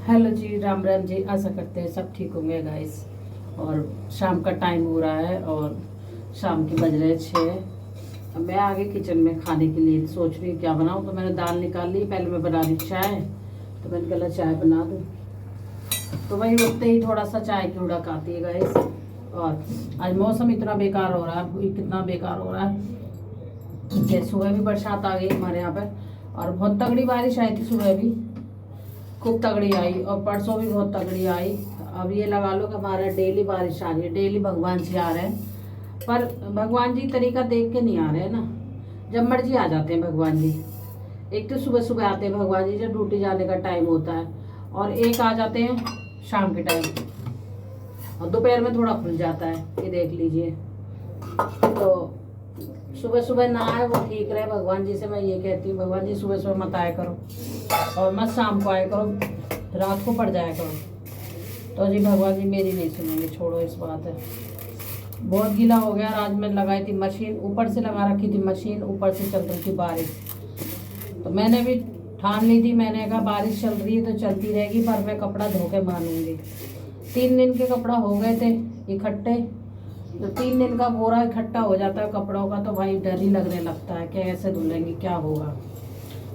Hello जी, राम राम जी। आशा करते हैं सब ठीक होंगे गाइस। और शाम का टाइम हो रहा है और शाम के बज रहे 6। अब मैं आ गई किचन में खाने के लिए, सोच रही हूँ क्या बनाऊँ। तो मैंने दाल निकाल ली, पहले मैं बना रही चाय। तो मैंने कहा चाय बना दूँ। तो वही उठते ही थोड़ा सा चाय की उड़क आती है गाइस। और आज मौसम इतना बेकार हो रहा है, कितना बेकार हो रहा है। जैसे सुबह भी बरसात आ गई हमारे यहाँ पर, और बहुत तगड़ी बारिश आई थी सुबह भी, खूब तगड़ी आई। और परसों भी बहुत तगड़ी आई। अब ये लगा लो कि हमारा डेली बारिश आ रही है, डेली भगवान जी आ रहे हैं। पर भगवान जी तरीका देख के नहीं आ रहे हैं ना, जब मर्जी आ जाते हैं भगवान जी। एक तो सुबह सुबह आते हैं भगवान जी जब ड्यूटी जाने का टाइम होता है, और एक आ जाते हैं शाम के टाइम, और दोपहर में थोड़ा खुल जाता है, ये देख लीजिए। तो सुबह सुबह ना आए वो ठीक रहे। भगवान जी से मैं ये कहती हूँ, भगवान जी सुबह सुबह मत आया करो और मत शाम को आया करो, रात को पड़ जाया करो। तो जी भगवान जी मेरी नहीं सुनेंगे, छोड़ो इस बात है। बहुत गीला हो गया। आज मैं लगाई थी मशीन, ऊपर से लगा रखी थी मशीन, ऊपर से चल रही थी बारिश। तो मैंने भी ठान ली थी, मैंने कहा बारिश चल रही है तो चलती रहेगी, पर मैं कपड़ा धो के मानूंगी। 3 दिन के कपड़ा हो गए थे इकट्ठे। तो 3 दिन का बोरा इकट्ठा हो जाता है कपड़ों का, तो भाई डर ही लगने लगता है कि ऐसे धुलेंगे क्या होगा।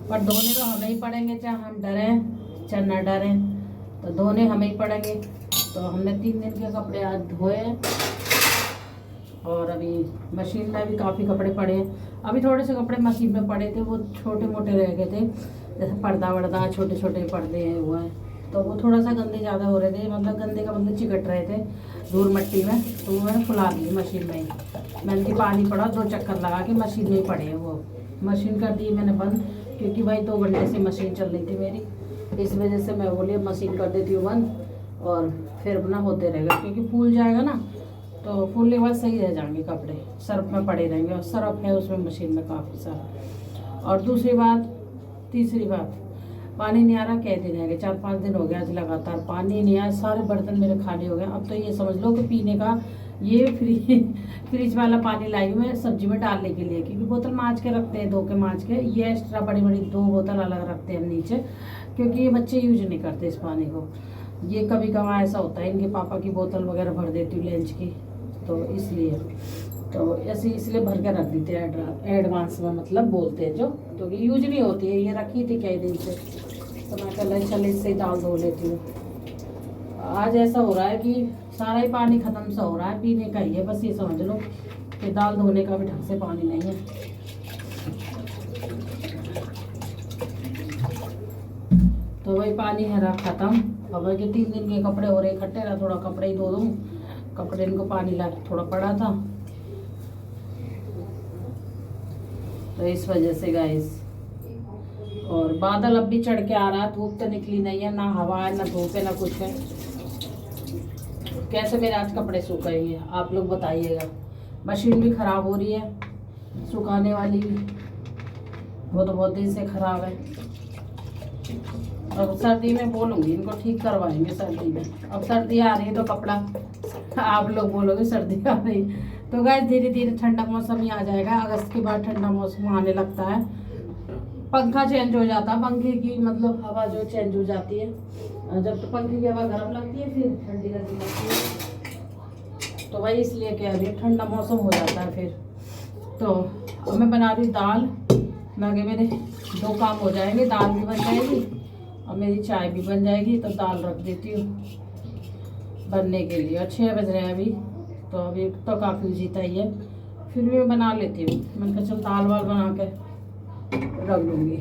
पर धोने तो हमें ही पड़ेंगे, चाहे हम डरें चाहे न डरें, तो धोने हमें ही पड़ेंगे। तो हमने 3 दिन के कपड़े आज धोए। और अभी मशीन में भी काफ़ी कपड़े पड़े हैं। अभी थोड़े से कपड़े मशीन में पड़े थे, वो छोटे मोटे रह गए थे, जैसे पर्दा वर्दा छोटे छोटे पर्दे हैं वो हैं, तो वो थोड़ा सा गंदे ज़्यादा हो रहे थे। मतलब गंदे का मतलब चिकट रहे थे धूल मिट्टी में, तो वो मैंने फुला दी मशीन में ही। मैंने कि पानी पड़ा, 2 चक्कर लगा के मशीन में ही पड़े हैं वो। मशीन कर दी मैंने बंद, क्योंकि भाई 2 घंटे से मशीन चल रही थी मेरी, इस वजह से मैं बोली मशीन कर देती हूँ बंद, और फिर अपना होते रहेगा। क्योंकि फूल जाएगा ना, तो फूलने के बाद सही रह जाएंगे कपड़े, सर्फ में पड़े रहेंगे, और सर्फ है उसमें मशीन में काफ़ी सारा। और तीसरी बात, पानी नहीं आ रहा। कह दिन है कि 4-5 दिन हो गया आज लगातार पानी नहीं आया। सारे बर्तन मेरे खाली हो गए। अब तो ये समझ लो कि पीने का ये फ्रिज वाला पानी लाई हूँ मैं सब्जी में डालने के लिए, क्योंकि बोतल माँज के रखते हैं, धो के माँज के। ये एक्स्ट्रा बड़ी बड़ी 2 बोतल अलग रखते हैं हम नीचे, क्योंकि ये बच्चे यूज नहीं करते इस पानी को। ये कभी कभार ऐसा होता है, इनके पापा की बोतल वगैरह भर देती हूँ लंच की, तो इसलिए तो ऐसे इसलिए भर के रख देते हैं एडवांस में, मतलब बोलते हैं जो, तो यूज नहीं होती है। ये रखी थी कई दिन से, तो मैं चल इससे ही दाल धो लेती हूँ। आज ऐसा हो रहा है कि सारा ही पानी ख़त्म सा हो रहा है, पीने का ही है बस, ये समझ लो कि दाल धोने का भी ढंग से पानी नहीं है। तो वही पानी है रहा ख़त्म। अब जो 3 दिन के कपड़े हो रहे इकट्ठे रहा, थोड़ा कपड़े ही धो दूँ। कपड़े इनको पानी ला थोड़ा पड़ा था, तो इस वजह से गाइस। और बादल अब भी चढ़ के आ रहा है, धूप तो निकली नहीं है, ना हवा है ना धूप है ना कुछ है। कैसे मेरे आज कपड़े सूखेंगे आप लोग बताइएगा। मशीन भी ख़राब हो रही है, सुखाने वाली भी, वो तो बहुत दिन से ख़राब है। अब सर्दी में बोलूँगी इनको ठीक करवाएंगे सर्दी में। अब सर्दी आ रही है तो कपड़ा आप लोग बोलोगे सर्दी आ रही, तो गाइस धीरे धीरे ठंडा मौसम ही आ जाएगा। अगस्त के बाद ठंडा मौसम आने लगता है, पंखा चेंज हो जाता है, पंखे की मतलब हवा जो चेंज हो जाती है। जब तो पंखे की हवा गर्म लगती है, फिर ठंडी लगती है, तो वही इसलिए कह रही है ठंडा मौसम हो जाता है फिर। तो अब मैं बना रही दाल, मैं आगे मेरे 2 काम हो जाएंगे, दाल भी बन जाएगी और मेरी चाय भी बन जाएगी। तो दाल रख देती हूँ बनने के लिए, और 6 बज रहे हैं अभी, तो अभी तो काफ़ी जीता ही है, फिर भी मैं बना लेती हूँ। मैंने कहा चल दाल वाल बना के रख दूँगी।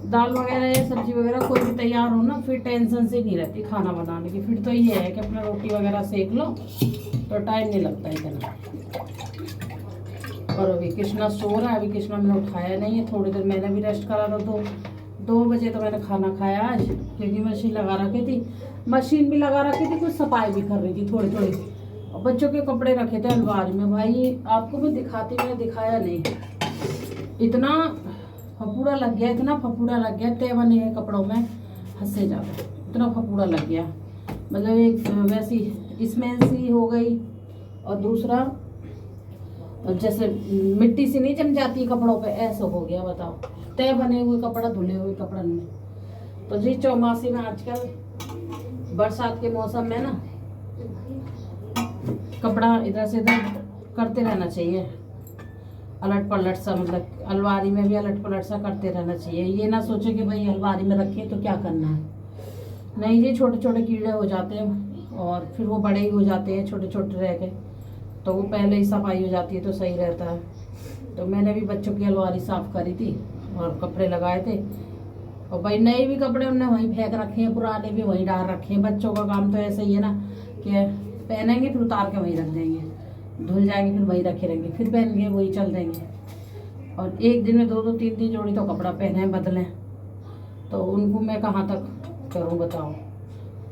दाल वगैरह या सब्जी वगैरह कोई भी तैयार हो ना, फिर टेंशन से नहीं रहती खाना बनाने की। फिर तो ये है कि अपना रोटी वगैरह सेक लो तो टाइम नहीं लगता इतना। और अभी कृष्णा सो रहा है, अभी कृष्णा मैंने उठाया नहीं है, थोड़ी देर मैंने भी रेस्ट करा था। 2 बजे तो मैंने खाना खाया आज, क्योंकि मशीन लगा रखी थी, मशीन भी लगा रखी थी, कुछ सफाई भी कर रही थी थोड़ी थोड़ी। और बच्चों के कपड़े रखे थे अलमारी में, भाई आपको मैं दिखाती, मैंने दिखाया नहीं। इतना फपूड़ा लग गया, इतना फपूड़ा लग गया, तय बने हैं कपड़ों में हद से ज़्यादा, इतना फपूड़ा लग गया। मतलब एक वैसी स्मेल सी हो गई, और दूसरा जैसे मिट्टी सी नहीं जम जाती कपड़ों पे, ऐसा हो गया। बताओ, तय बने हुए कपड़ा धुले हुए कपड़न में, तो जी चौमासी में आजकल बरसात के मौसम में ना कपड़ा इधर से इधर करते रहना चाहिए, अलट पलट सा, मतलब अलमारी में भी अलट पलट सा करते रहना चाहिए। ये ना सोचे कि भाई अलमारी में रखें तो क्या करना है, नहीं जी, छोटे छोटे कीड़े हो जाते हैं और फिर वो बड़े ही हो जाते हैं, छोटे छोटे रह के, तो वो पहले ही सफाई हो जाती है तो सही रहता है। तो मैंने भी बच्चों की अलमारी साफ़ करी थी और कपड़े लगाए थे, और भाई नए भी कपड़े हमने वहीं फेंक रखे हैं, पुराने भी वहीं डाल रखे हैं। बच्चों का काम तो ऐसा ही है ना कि पहनेंगे फिर उतार के वहीं रख देंगे, धुल जाएंगे फिर वहीं रखे रहेंगे, फिर पहनेंगे वही चल देंगे, और एक दिन में 2-2 3-3 जोड़ी तो कपड़ा पहने बदलें, तो उनको मैं कहाँ तक करूँ बताओ।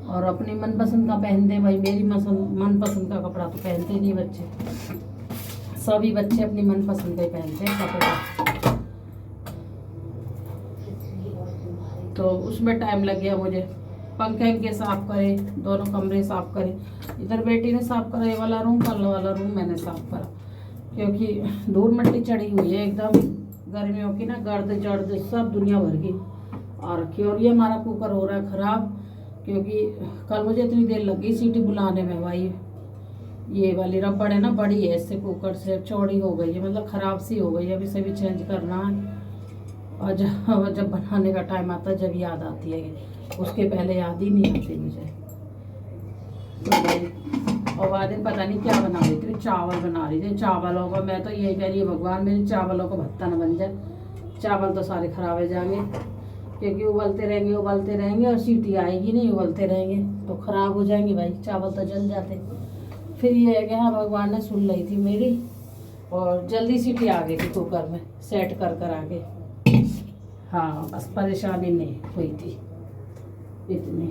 और अपनी मनपसंद का पहनते भाई, मेरी मनपसंद का कपड़ा तो पहनते नहीं बच्चे, सभी बच्चे अपनी मनपसंद का ही पहनते हैं कपड़ा। तो उसमें टाइम लग गया मुझे, पंखे के साफ करे, दोनों कमरे साफ करे, इधर बेटी ने साफ करा ये वाला रूम, कल वाला रूम मैंने साफ करा, क्योंकि धूल मिट्टी चढ़ी हुई है एकदम, गर्मियों की ना, गर्द जर्द सब दुनिया भर की आ रखी। और ये हमारा कुकर हो रहा है ख़राब, क्योंकि कल मुझे इतनी देर लगी सीटी बुलाने में भाई। ये वाली रबड़ है ना, बड़ी है, इससे कुकर से चौड़ी हो गई है, मतलब ख़राब सी हो गई है, अब इसे भी चेंज करना है। और जब बनाने का टाइम आता है जब याद आती है, उसके पहले याद ही नहीं आती मुझे। तो भाई और बाद में पता नहीं क्या बना रही थी, चावल बना रही थी, चावलों का मैं तो यही कह रही है भगवान मेरे चावलों का भत्ता न बन जाए, चावल तो सारे खराब हो जाएंगे, क्योंकि उबलते रहेंगे और सीटी आएगी नहीं, उबलते रहेंगे तो ख़राब हो जाएंगे भाई, चावल तो जल जाते। फिर ये है कि हाँ भगवान ने सुन ली थी मेरी, और जल्दी सीटी आ गई थी कुकर में, सेट कर आगे। हाँ बस परेशानी नहीं हुई थी इतनी।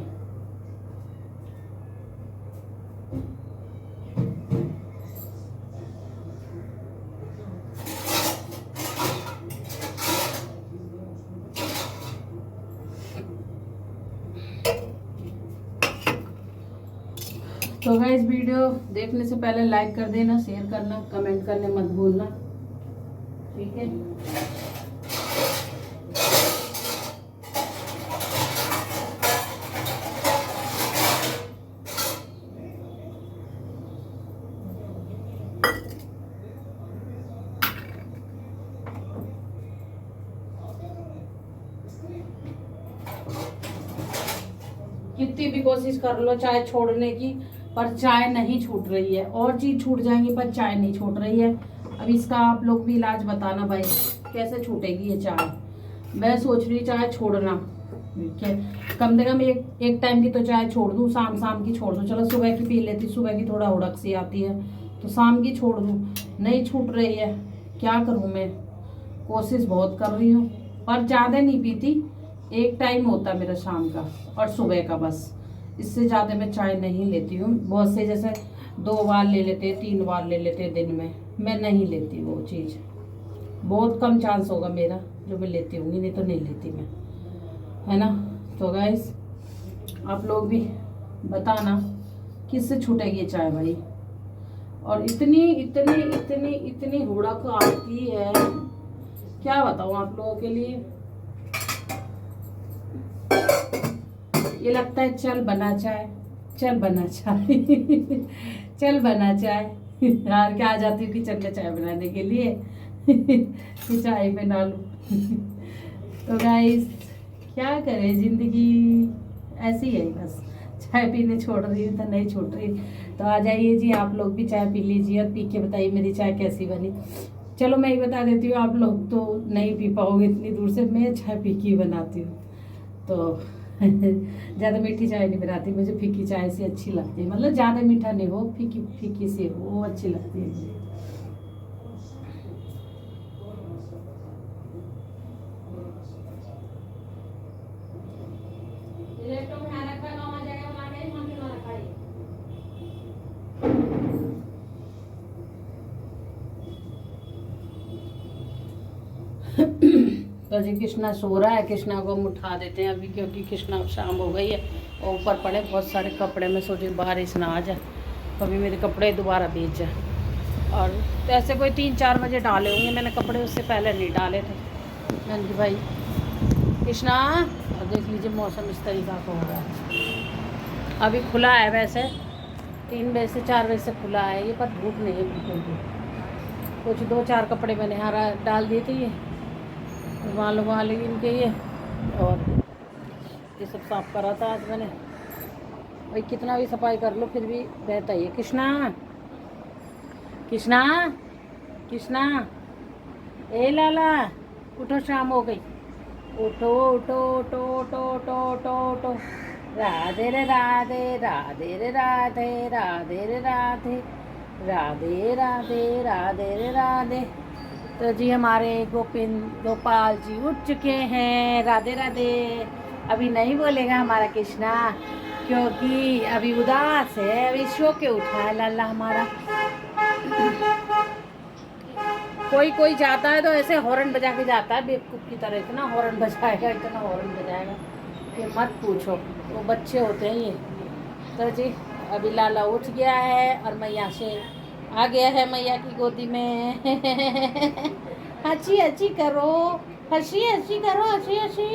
तो गाइस वीडियो देखने से पहले लाइक कर देना, शेयर करना, कमेंट करने मत भूलना, ठीक है। कितनी भी कोशिश कर लो चाय छोड़ने की, पर चाय नहीं छूट रही है, और चीज़ छूट जाएंगी पर चाय नहीं छूट रही है। अब इसका आप लोग भी इलाज बताना भाई, कैसे छूटेगी ये चाय। मैं सोच रही चाय छोड़ना, कम से कम एक टाइम की तो चाय छोड़ दूँ, शाम की छोड़ दूँ, चलो सुबह की पी लेती, सुबह की थोड़ा उड़क सी आती है तो शाम की छोड़ दूँ, नहीं छूट रही है, क्या करूँ मैं। कोशिश बहुत कर रही हूँ पर ज़्यादा नहीं पीती, एक टाइम होता है मेरा शाम का और सुबह का, बस इससे ज़्यादा मैं चाय नहीं लेती हूँ। बहुत से जैसे 2 बार ले लेते, 3 बार ले लेते दिन में, मैं नहीं लेती वो चीज़, बहुत कम चांस होगा मेरा जो मैं लेती होंगी, नहीं तो नहीं लेती मैं, है ना। तो गाइस आप लोग भी बताना किससे छूटेगी ये चाय भाई। और इतनी हुड़क आती है, क्या बताऊँ आप लोगों के लिए। ये लगता है चल बना चाय, चल बना चाय चल बना चाय, हार के आ जाती हूँ किचन में चाय बनाने के लिए कि चाय बना लूँ तो गाइस क्या करें, ज़िंदगी ऐसी है बस, चाय पीने छोड़ रही हूँ तो नहीं छूट रही। तो आ जाइए जी आप लोग भी चाय पी लीजिए और पी के बताइए मेरी चाय कैसी बनी। चलो मैं ही बता देती हूँ, आप लोग तो नहीं पी पाओगे इतनी दूर से, मैं चाय पी के बनाती हूँ। तो ज़्यादा मीठी चाय नहीं बनाती, मुझे फीकी चाय से अच्छी लगती है, मतलब ज़्यादा मीठा नहीं हो, फीकी फीकी सी हो, वो अच्छी लगती है मुझे। तो जी कृष्णा सो रहा है, कृष्णा को हम उठा देते हैं अभी, क्योंकि कृष्णा शाम हो गई है और ऊपर पड़े बहुत सारे कपड़े, में सोचे बारिश ना आ जाए कभी मेरे कपड़े दोबारा भीग जाए। और तो ऐसे कोई 3-4 बजे डाले होंगे मैंने कपड़े, उससे पहले नहीं डाले थे। मैंने कि भाई कृष्णा देख लीजिए मौसम इस तरीका का हो रहा है। अभी खुला है वैसे 3 बजे से 4 बजे से खुला है ये, पर धूप नहीं है बिल्कुल भी। कुछ 2-4 कपड़े मैंने हरा डाल दिए थे ये रुमाल वाले इनके ये, और ये सब साफ करा था आज मैंने। भाई कितना भी सफाई कर लो फिर भी रहता ही है। कृष्णा कृष्णा कृष्णा, ए लाला उठो, शाम हो गई, उठो उठो उठो उठो उठो उठो उठो। राधे रे राधे, राधे रे राधे, राधे रे राधे, राधे राधे, राधे रे राधे। तो जी हमारे गोपाल जी उठ चुके हैं। राधे राधे। अभी नहीं बोलेगा हमारा कृष्णा, क्योंकि अभी उदास है, अभी सो के उठा है लाला हमारा। कोई कोई जाता है तो ऐसे हॉर्न बजा के जाता है बेवकूफ़ की तरह, इतना हॉर्न बजाएगा, इतना हॉर्न बजाएगा कि मत पूछो, वो बच्चे होते हैं ये। तो जी अभी लाला उठ गया है और मैया से आ गया है मैया की गोदी में। हंसी हंसी करो, हंसी हंसी करो, हंसी हंसी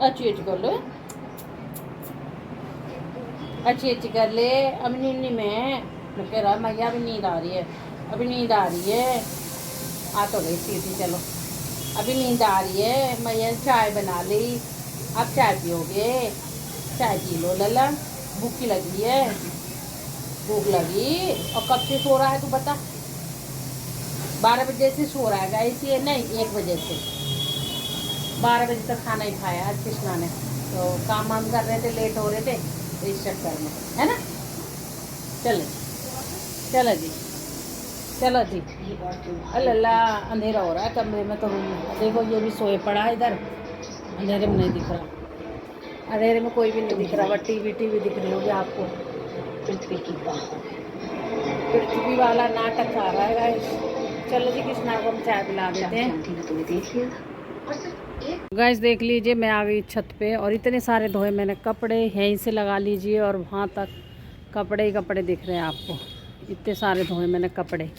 अच्छी अच्छी कर लो, अच्छी अच्छी कर ले। अब नींद में कह रहा मैया अभी नींद आ रही है, अभी नींद आ रही है। आ तो गई सीधी, चलो अभी नींद आ रही है। मैया चाय बना ली, अब चाय पियोगे? चाय पी लो लला, भूखी लगी है, भूख लगी। और कब से सो रहा है तू बता? 12 बजे से सो रहा है गाइस ये, नहीं 1 बजे से 12 बजे तक खाना ही खाया आज कृष्णा ने। तो काम वाम कर रहे थे, लेट हो रहे थे, तो इस चक्कर में है ना। चलो चलो जी, चलो जी। अल्लाह अंधेरा हो रहा है कमरे में, तो देखो ये भी सोए पड़ा है इधर, अंधेरे में नहीं दिख रहा, अंधेरे में कोई भी नहीं दिख रहा। बट टीवी दिख रही होगी आपको। पृथ्वी वाला नाटक आ रहा है गाइस। चलो जी कृष्णा को हम चाय पिला देते हैं। गाइस देख लीजिए मैं आ गई छत पे, और इतने सारे धोए मैंने कपड़े, यहीं से लगा लीजिए और वहाँ तक कपड़े ही कपड़े दिख रहे हैं आपको। इतने सारे धोए मैंने कपड़े,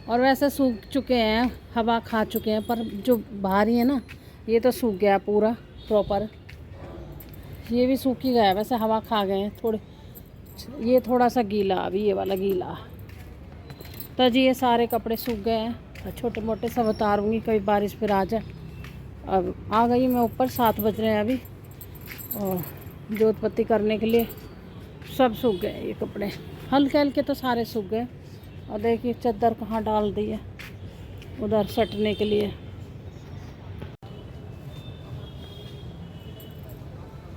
और वैसे सूख चुके हैं, हवा खा चुके हैं, पर जो भारी है ना ये तो सूख गया पूरा प्रॉपर। ये भी सूख ही गया, वैसे हवा खा गए हैं थोड़े, ये थोड़ा सा गीला, अभी ये वाला गीला। तो जी ये सारे कपड़े सूख गए हैं, छोटे मोटे सब उतारूँगी, कभी बारिश फिर आ जाए। अब आ गई मैं ऊपर, 7 बज रहे हैं अभी, और जोत पत्ती करने के लिए सब सूख गए ये कपड़े, हल्के हल्के तो सारे सूख गए। और देखिए चादर कहाँ डाल दी है, उधर सटने के लिए।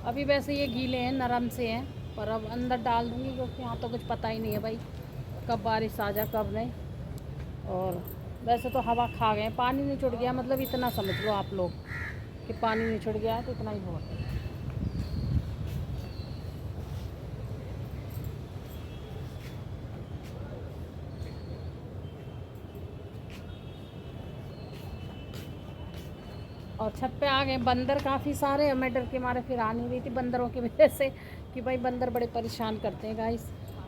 अभी वैसे ये गीले हैं, नरम से हैं, पर अब अंदर डाल दूँगी, क्योंकि यहाँ तो कुछ पता ही नहीं है भाई कब बारिश आ जाए कब नहीं। और वैसे तो हवा खा गए, पानी नहीं छुट गया, मतलब इतना समझ लो आप लोग कि पानी नहीं छुट गया, तो इतना ही बहुत है। और छत पे आ गए बंदर काफ़ी सारे, मैं डर के मारे फिर आ नहीं रही थी बंदरों की वजह से, कि भाई बंदर बड़े परेशान करते हैं गाइस।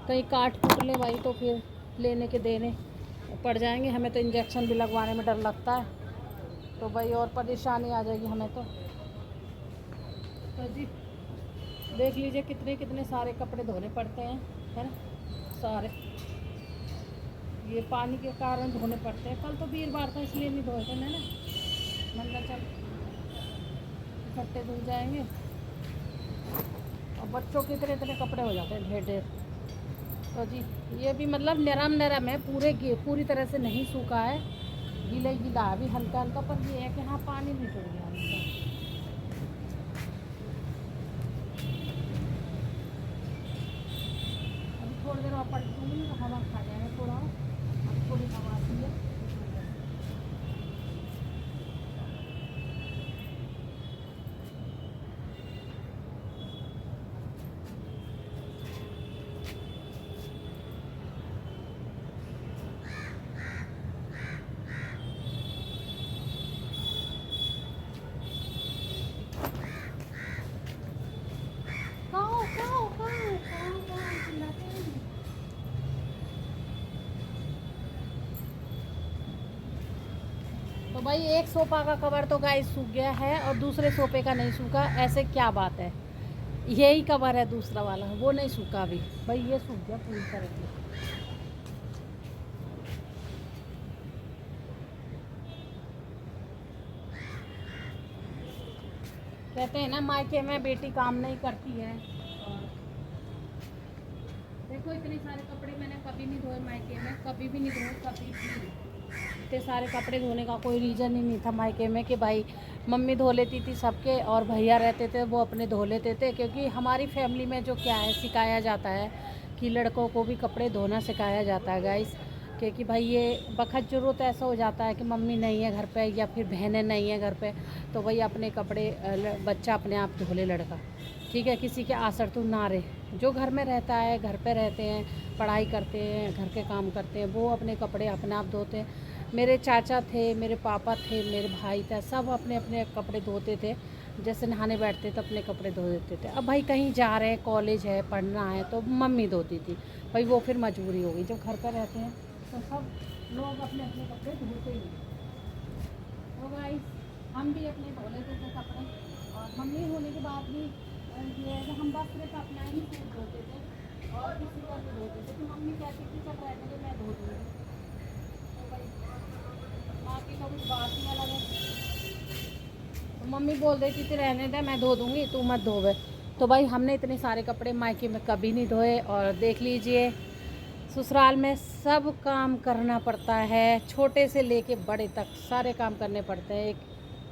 कहीं काट कूट ले भाई तो फिर लेने के देने पड़ जाएंगे हमें, तो इंजेक्शन भी लगवाने में डर लगता है, तो भाई और परेशानी आ जाएगी हमें तो जी देख लीजिए कितने कितने सारे कपड़े धोने पड़ते हैं, है ना सारे, ये पानी के कारण धोने पड़ते हैं। कल तो वीरवार था इसलिए नहीं धोए थे मैंने, मैंने चल इकट्ठे धुल जाएंगे। और बच्चों के इतने इतने कपड़े हो जाते हैं ढेर ढेर। तो जी ये भी मतलब नरम नरम है, पूरी तरह से नहीं सूखा है, गीला गीला अभी हल्का हल्का, पर ये है कि हाँ पानी नहीं छुड़ गया अभी। थोड़ी देर और पलट दूँगी तो हवा खा जाएगा थोड़ा, अब थोड़ी हवा आती है। तो भाई एक सोफा का कवर तो गाइस सूख गया है और दूसरे सोफे का नहीं सूखा। ऐसे क्या बात है, यही कवर है दूसरा वाला, वो नहीं सूखा अभी। भाई ये सूख गया पूरी तरह से। कहते हैं ना मायके में बेटी काम नहीं करती है। और देखो इतने सारे कपड़े मैंने कभी नहीं धोए मायके में, कभी भी नहीं धोए, कभी भी। इतने सारे कपड़े धोने का कोई रीज़न ही नहीं था मायके में कि भाई मम्मी धो लेती थी सबके और भैया रहते थे वो अपने धो लेते थे। क्योंकि हमारी फैमिली में जो क्या है सिखाया जाता है कि लड़कों को भी कपड़े धोना सिखाया जाता है गाइस। क्योंकि भाई ये बखत ज़रूरत ऐसा हो जाता है कि मम्मी नहीं है घर पे या फिर बहनें नहीं है घर पे, तो भाई अपने कपड़े बच्चा अपने आप धो ले लड़का, ठीक है। किसी के आसर तो ना रहे। जो घर में रहता है, घर पे रहते हैं, पढ़ाई करते हैं, घर के काम करते हैं, वो अपने कपड़े अपने आप धोते हैं। मेरे चाचा थे, मेरे पापा थे, मेरे भाई था, सब अपने अपने कपड़े धोते थे। जैसे नहाने बैठते तो अपने कपड़े धो देते थे। अब भाई कहीं जा रहे हैं, कॉलेज है, पढ़ना है, तो मम्मी धोती थी। भाई वो फिर मजबूरी हो गई। जब घर पर रहते हैं तो सब लोग अपने अपने कपड़े धोते ही हैं। तो भाई हम भी अपने धो लेते थे कपड़े। और मम्मी होने के बाद भी ये है कि हम बस सिर्फ अपना ही सूट धोते थे और किसी का भी धोते थे। तो मम्मी कहती थी सब रहने के मैं धो दूँगी। तो भाई माँ की कभी बात ही अलग है। तो मम्मी बोल देती थी रहने दे मैं धो दूँगी, तू मत धोवे। तो भाई हमने इतने सारे कपड़े मायके में कभी नहीं धोए। और देख लीजिए ससुराल में सब काम करना पड़ता है, छोटे से लेके बड़े तक सारे काम करने पड़ते हैं।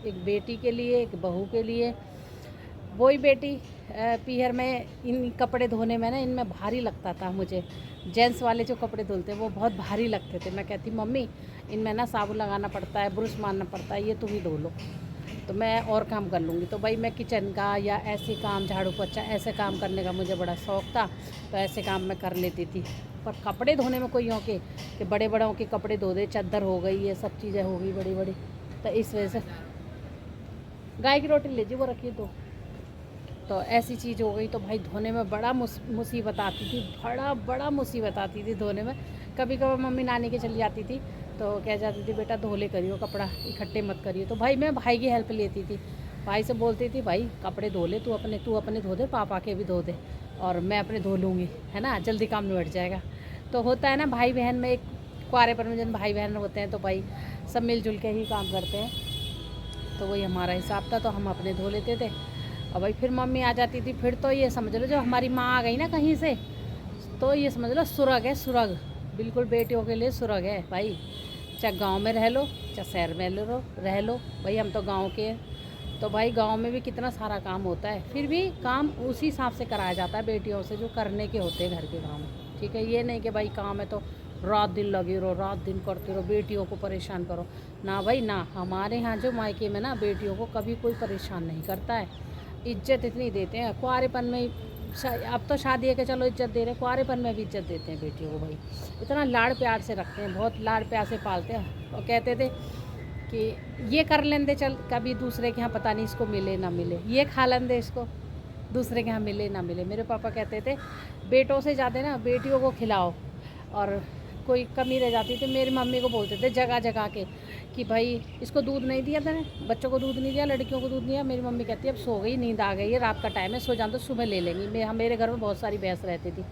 एक बेटी के लिए, एक बहू के लिए। वही बेटी पीहर में इन कपड़े धोने में ना इनमें भारी लगता था मुझे। जेंट्स वाले जो कपड़े धुलते वो बहुत भारी लगते थे। मैं कहती मम्मी इनमें ना साबुन लगाना पड़ता है, ब्रश मारना पड़ता है, ये तुम ही धो लो तो मैं और काम कर लूँगी। तो भाई मैं किचन का या ऐसे काम, झाड़ू पोछा, ऐसे काम करने का मुझे बड़ा शौक़ था, तो ऐसे काम मैं कर लेती थी। पर कपड़े धोने में कोई होके कि बड़े बड़ों के कपड़े धो दे, चादर हो गई, ये सब चीज़ें हो गई बड़ी बड़ी, तो इस वजह से गाय की रोटी लीजिए वो रखिए तो ऐसी चीज़ हो गई। तो भाई धोने में बड़ा मुसीबत आती थी, बड़ा मुसीबत आती थी धोने में। कभी कभी मम्मी नानी के चली जाती थी तो कह जाती थी बेटा धो ले करियो, कपड़ा इकट्ठे मत करियो। तो भाई मैं भाई की हेल्प लेती थी, भाई से बोलती थी भाई कपड़े धो ले, तू अपने धो दे, पापा के भी धो दे और मैं अपने धो लूँगी, है ना, जल्दी काम निबट जाएगा। तो होता है ना भाई बहन में, एक कुआरेपन में जब भाई बहन होते हैं तो भाई सब मिलजुल के ही काम करते हैं। तो वही हमारा हिसाब था, तो हम अपने धो लेते थे। और भाई फिर मम्मी आ जाती थी, फिर तो ये समझ लो जो हमारी माँ आ गई ना कहीं से, तो ये समझ लो सुरग है, सुरग बिल्कुल बेटियों के लिए सुरग है भाई। चाहे गांव में रह लो, चाहे शहर में रह लो, भाई हम तो गांव के हैं। तो भाई गांव में भी कितना सारा काम होता है, फिर भी काम उसी हिसाब से कराया जाता है बेटियों से जो करने के होते हैं घर के काम, ठीक है। ये नहीं कि भाई काम है तो रात दिन लगे रहो, रात दिन करते रहो, बेटियों को परेशान करो ना भाई ना। हमारे यहाँ जो मायके में ना बेटियों को कभी कोई परेशान नहीं करता है, इज्जत इतनी देते हैं। कुंवारेपन में अब तो शादी है कि चलो इज्जत दे रहे, कुंवारेपन में भी इज्जत देते हैं बेटियों को भाई। इतना लाड़ प्यार से रखते हैं, बहुत लाड़ प्यार से पालते हैं। और कहते थे कि ये कर लेंदे चल, कभी दूसरे के यहाँ पता नहीं इसको मिले ना मिले, ये खा लेंदे इसको, दूसरे के यहाँ मिले ना मिले। मेरे पापा कहते थे बेटों से ज़्यादा ना बेटियों को खिलाओ, और कोई कमी रह जाती थी मेरी मम्मी को बोलते थे जगह जगह के कि भाई इसको दूध नहीं दिया था, बच्चों को दूध नहीं दिया, लड़कियों को दूध नहीं दिया। मेरी मम्मी कहती है अब सो गई, नींद आ गई है, रात का टाइम है, सो जान तो सुबह ले लेंगी। मेरे घर में बहुत सारी भैंस रहती थी,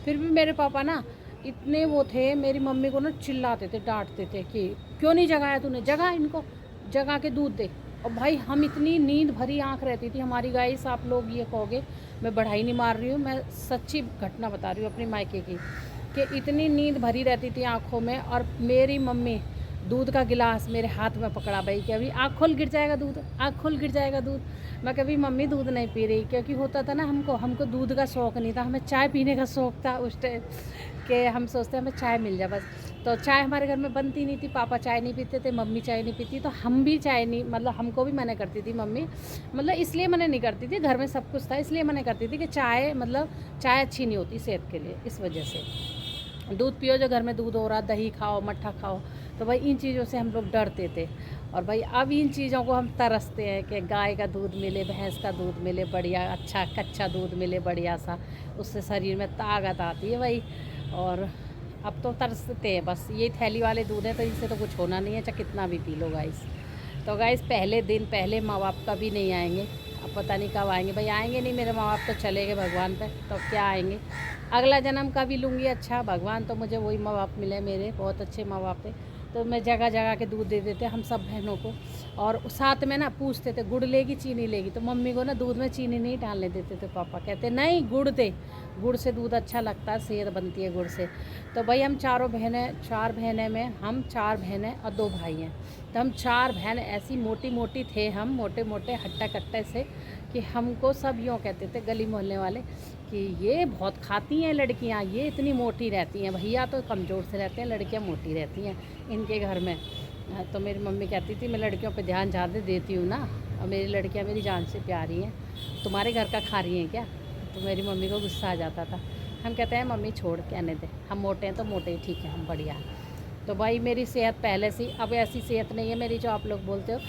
फिर भी मेरे पापा ना इतने वो थे, मेरी मम्मी को ना चिल्लाते थे, डांटते थे कि क्यों नहीं जगाया तूने, जगा इनको, जगा के दूध दे। और भाई हम इतनी नींद भरी आँख रहती थी हमारी। गाइस आप लोग ये कहोगे मैं बढ़ाई नहीं मार रही हूँ, मैं सच्ची घटना बता रही हूँ अपनी मायके की, कि इतनी नींद भरी रहती थी आँखों में। और मेरी मम्मी दूध का गिलास मेरे हाथ में पकड़ा भाई कि अभी आँख खोल गिर जाएगा दूध, आँख खोल गिर जाएगा दूध। मैं कभी मम्मी दूध नहीं पी रही, क्योंकि होता था ना हमको दूध का शौक़ नहीं था, हमें चाय पीने का शौक़ था उस टाइम के। हम सोचते हमें चाय मिल जाए बस। तो चाय हमारे घर में बनती नहीं थी, पापा चाय नहीं पीते थे, मम्मी चाय नहीं पीती, तो हम भी चाय नहीं, मतलब हमको भी मना करती थी मम्मी, मतलब इसलिए मना नहीं करती थी, घर में सब कुछ था इसलिए मना करती थी कि चाय अच्छी नहीं होती सेहत के लिए, इस वजह से। दूध पियो, जो घर में दूध हो रहा, दही खाओ, मट्ठा खाओ। तो भाई इन चीज़ों से हम लोग डरते थे। और भाई अब इन चीज़ों को हम तरसते हैं कि गाय का दूध मिले, भैंस का दूध मिले, बढ़िया अच्छा कच्चा दूध मिले बढ़िया सा, उससे शरीर में ताकत आती है भाई। और अब तो तरसते हैं बस, ये थैली वाले दूध है तो इनसे तो कुछ होना नहीं है, चाहे कितना भी पी लो गाइस। तो गाइस पहले दिन पहले माँ बाप कभी नहीं आएंगे, अब पता नहीं कब आएंगे। भाई आएंगे नहीं मेरे माँ बाप, तो चले गए भगवान पे, तो क्या आएंगे। अगला जन्म का भी लूँगी। अच्छा भगवान तो मुझे वही माँ बाप मिले, मेरे बहुत अच्छे माँ बाप थे। तो मैं जगह जगह के दूध दे देते हम सब बहनों को। और साथ में ना पूछते थे गुड़ लेगी चीनी लेगी, तो मम्मी को ना दूध में चीनी नहीं डालने देते थे। पापा कहते नहीं गुड़ दे, गुड़ से दूध अच्छा लगता है, सेहत बनती है गुड़ से। तो भाई हम चारों बहनें, 4 बहनें में हम 4 बहनें और 2 भाई हैं। तो हम 4 बहन ऐसी मोटी मोटी थे, हम मोटे मोटे हट्टा कट्टे से, कि हमको सब यूँ कहते थे गली मोहल्ले वाले कि ये बहुत खाती हैं लड़कियां, ये इतनी मोटी रहती हैं। भैया तो कमज़ोर से रहते हैं, लड़कियां मोटी रहती हैं इनके घर में। तो मेरी मम्मी कहती थी मैं लड़कियों पे ध्यान ज़्यादा देती हूँ ना, और मेरी लड़कियां मेरी जान से प्यारी हैं, तुम्हारे घर का खा रही हैं क्या। तो मेरी मम्मी को गुस्सा आ जाता था। हम कहते हैं मम्मी छोड़ कहने दे, हम मोटे हैं तो मोटे ही ठीक है, हम बढ़िया हैं। तो भाई मेरी सेहत पहले से, अब ऐसी सेहत नहीं है मेरी जो आप लोग बोलते हो।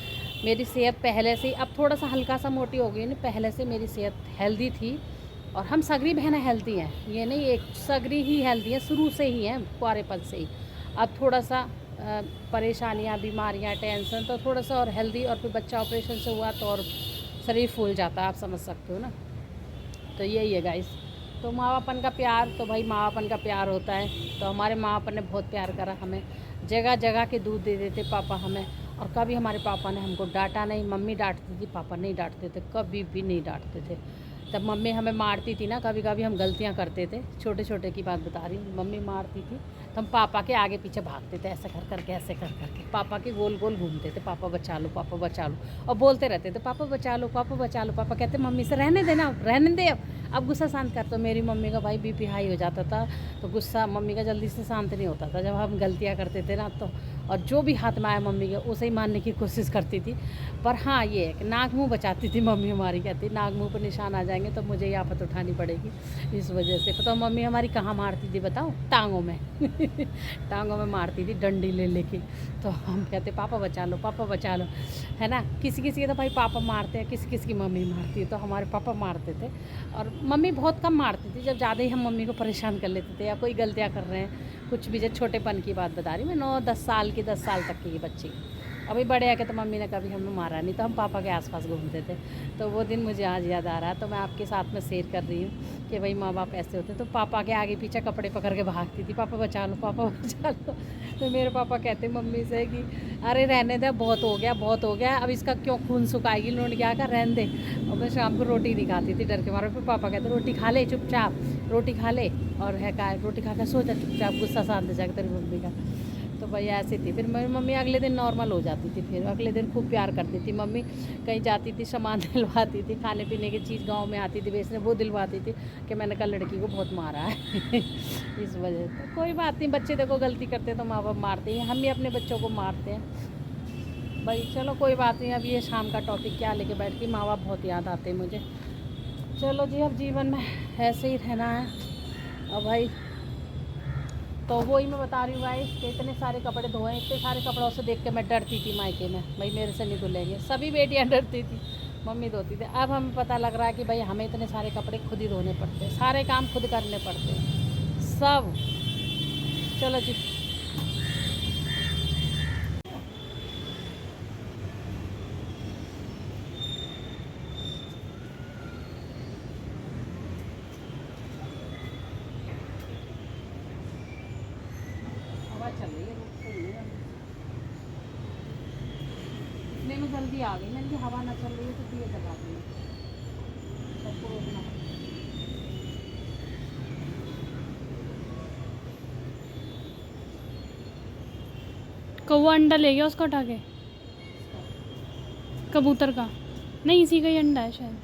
मेरी सेहत पहले से, अब थोड़ा सा हल्का सा मोटी हो गई, नहीं पहले से मेरी सेहत हेल्दी थी। और हम सगरी बहनें हेल्दी हैं, ये नहीं एक सगरी ही हेल्दी है, शुरू से ही हैं, कुआरेपन से ही। अब थोड़ा सा परेशानियाँ, बीमारियाँ, टेंशन, तो थोड़ा सा और हेल्दी। और फिर बच्चा ऑपरेशन से हुआ तो और शरीर फूल जाता है, आप समझ सकते हो ना। तो यही है गाइस। तो माँ बापन का प्यार, तो भाई माँ बापन का प्यार होता है। तो हमारे माँ बापन ने बहुत प्यार करा हमें, जगह जगह के दूध दे देते पापा हमें। और कभी हमारे पापा ने हमको डांटा नहीं, मम्मी डांटती थी, पापा नहीं डांटते थे, कभी भी नहीं डांटते थे। तब मम्मी हमें मारती थी ना, कभी कभी हम गलतियाँ करते थे, छोटे छोटे की बात बता रही हूँ, मम्मी मारती थी तो हम पापा के आगे पीछे भागते थे, ऐसे कर करके, ऐसे कर करके पापा के गोल गोल घूमते थे, पापा बचा लो, पापा बचा लो। और बोलते रहते थे पापा बचा लो, पापा बचा लो। पापा कहते मम्मी से रहने देना, रहने दे, अब गुस्सा शांत कर। तो मेरी मम्मी का भाई बीपी हाई हो जाता था, तो गुस्सा मम्मी का जल्दी से शांत नहीं होता था जब हम गलतियाँ करते थे ना। तो और जो भी हाथ में आया मम्मी के उसे ही मारने की कोशिश करती थी। पर हाँ ये है कि नाक मुंह बचाती थी मम्मी हमारी, कहती नाक मुंह पर निशान आ जाएंगे तो मुझे ही आफत उठानी पड़ेगी। इस वजह से पता मम्मी हमारी कहाँ मारती थी बताओ, टांगों में टांगों में मारती थी डंडी ले लेके। तो हम कहते पापा बचा लो, पापा बचा लो, है ना। किसी किसी के तो भाई पापा मारते हैं, किसी किसी की मम्मी मारती है, तो हमारे पापा मारते थे। और मम्मी बहुत कम मारती थी, जब ज़्यादा ही हम मम्मी को परेशान कर लेते थे या कोई गलतियाँ कर रहे हैं कुछ भी। जब छोटेपन की बात बता रही मैं, 9-10 साल की, 10 साल तक की बच्ची। अभी बड़े आके तो मम्मी ने कभी हमें मारा नहीं, तो हम पापा के आसपास घूमते थे। तो वो दिन मुझे आज याद आ रहा है, तो मैं आपके साथ में शेयर कर रही हूँ कि भाई माँ बाप ऐसे होते। तो पापा के आगे पीछे कपड़े पकड़ के भागती थी, पापा बचा लो, पापा बचा लो। तो मेरे पापा कहते मम्मी से कि अरे रहने दे, बहुत हो गया, बहुत हो गया, अब इसका क्यों खून सुखाएगी, लोन क्या कर, रहने दे। और मैं शाम को रोटी नहीं खाती थी डर के मारे। फिर पापा कहते रोटी खा ले चुपचाप, रोटी खा ले, और है का रोटी खा कर सो जा चुपचाप, गुस्सा शांत हो जाएगा तेरी मम्मी का। तो भाई ऐसी थी। फिर मेरी मम्मी अगले दिन नॉर्मल हो जाती थी, फिर अगले दिन खूब प्यार करती थी मम्मी। कहीं जाती थी सामान दिलवाती थी, खाने पीने की चीज़ गांव में आती थी बेचने, वो दिलवाती थी कि मैंने कल लड़की को बहुत मारा है इस वजह से। कोई बात नहीं, बच्चे देखो गलती करते तो माँ बाप मारते हैं, हम भी अपने बच्चों को मारते हैं भाई। चलो कोई बात नहीं। अब ये शाम का टॉपिक क्या लेके बैठ के, माँ बाप बहुत याद आते हैं मुझे। चलो जी, अब जीवन में ऐसे ही रहना है। अब भाई तो वही मैं बता रही हूँ भाई कि इतने सारे कपड़े धोए, इतने सारे कपड़ों से देख के मैं डरती थी मायके में, भाई मेरे से नहीं धुलेंगे। सभी बेटियाँ डरती थी, मम्मी धोती थी। अब हमें पता लग रहा है कि भाई हमें इतने सारे कपड़े खुद ही धोने पड़ते हैं, सारे काम खुद करने पड़ते हैं सब। चलो जी, हवा चल रही है, इतने में जल्दी आ गई। मैंने कि हवा ना चल रही है तो दिए जगा दी सबको रोकना। कौवा अंडा ले गया उसको उठा के, कबूतर का नहीं, इसी का ही अंडा है शायद।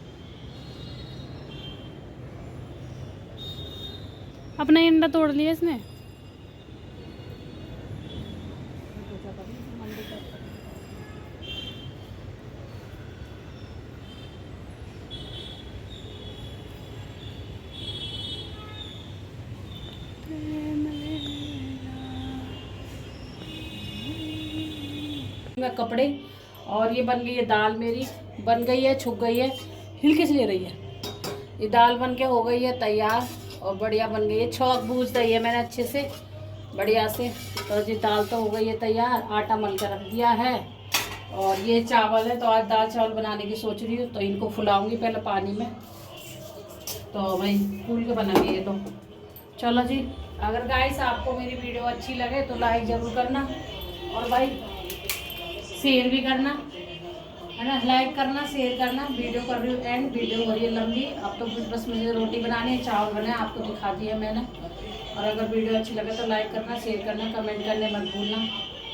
अपना ही अंडा तोड़ लिया इसने। कपड़े, और ये बन गई है दाल, मेरी बन गई है, छुक गई है, हिल किस ले रही है। ये दाल बन के हो गई है तैयार और बढ़िया बन गई है। छौंक बूझ दी है मैंने अच्छे से बढ़िया से। तो जी दाल तो हो गई है तैयार, आटा मल कर रख दिया है और ये चावल है, तो आज दाल चावल बनाने की सोच रही हूँ। तो इनको फुलाऊंगी पहले पानी में, तो भाई फूल के बनाएंगे ये। तो चलो जी, अगर गाइस आपको मेरी वीडियो अच्छी लगे तो लाइक ज़रूर करना, और भाई शेयर भी करना, है ना। लाइक करना, शेयर करना। वीडियो कर रही हूँ एंड, वीडियो हो रही है लंबी। अब तो बस मुझे रोटी बनानी है, चावल बने, आपको दिखा दिया मैंने। और अगर वीडियो अच्छी लगे तो लाइक करना, शेयर करना, कमेंट करने मत भूलना,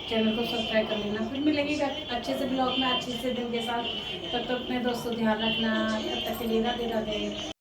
चैनल को सब्सक्राइब कर लेना। फिर मिलेंगे अच्छे से ब्लॉग में, अच्छे से दिन के साथ। तब तक अपने दोस्तों ध्यान रखना। तब तक के लिए राधे राधे।